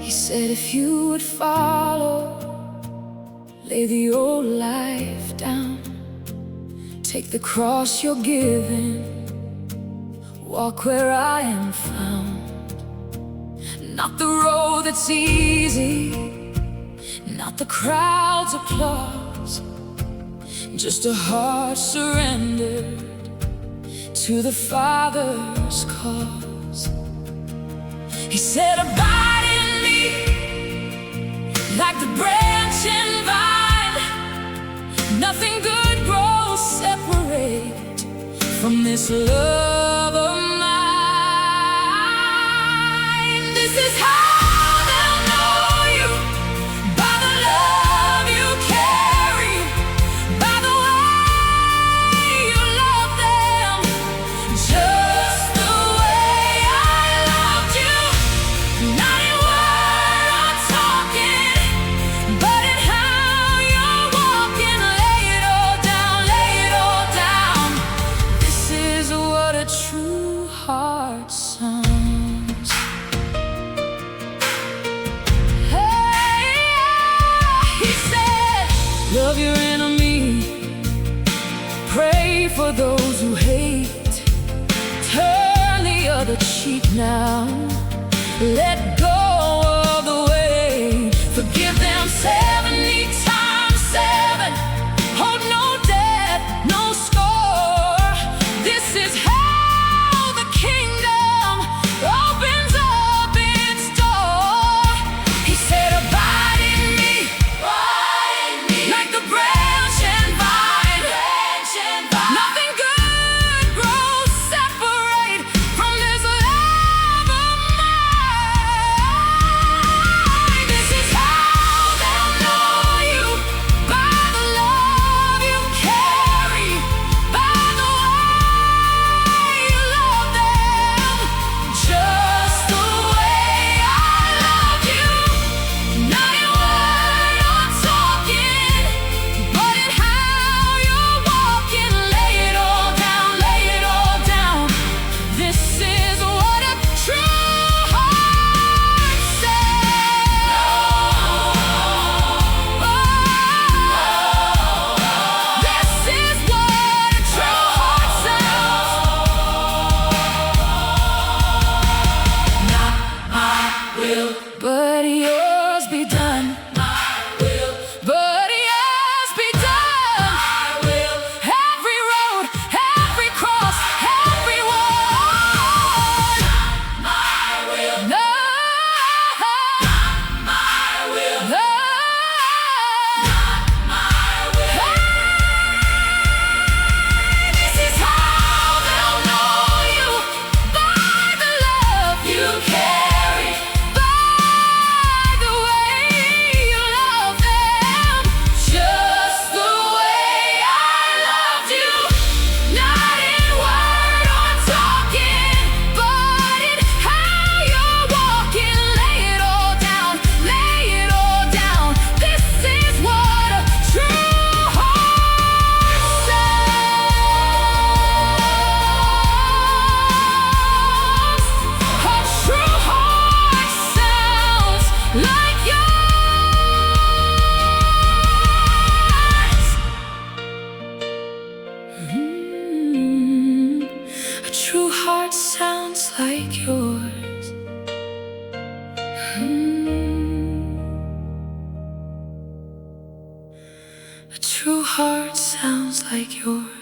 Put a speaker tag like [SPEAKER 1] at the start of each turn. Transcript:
[SPEAKER 1] He said if you would follow, lay the old life down, take the cross you're given, walk where I am found. Not the road that's easy, not the crowd's applause, just a heart surrendered to the Father's cause. He said, abide in me, like the branch and vine. Nothing good grows separate from this love of mine. This is how they'll know you, by the love you carry, by the way you love them, just the way I loved you. Not in word or talking, but in how you're walking. Lay it all down, lay it all down. This is what a true heart sounds. Hey, he said, love your enemy, pray for those who hate, turn the other cheek now, let go of the way, forgive them 70 times 7, hold no debt, no score. This is how the kingdom opens up its door. He said, abide in me, like the branch and vine. Nothing good grows separate from this love of mine. This is how they'll know you, by the love you carry, by the way you love them, just the way I love you. Not in word or talking, but in how you're walking. Lay it all down, lay it all down. This is what a true heart says. This is what a true heart sounds. Not my will, but yours be done. But yours be done. Every road, every cross, every one. No, no. This is how they'll know you, by the love you carry, by the way you love them, just the way I loved you. Not in word or talking, but in how you're walking. Lay it all down, lay it all down. This is what a true heart sounds. A true heart sounds like yours. A true heart sounds like yours. A true heart sounds like yours.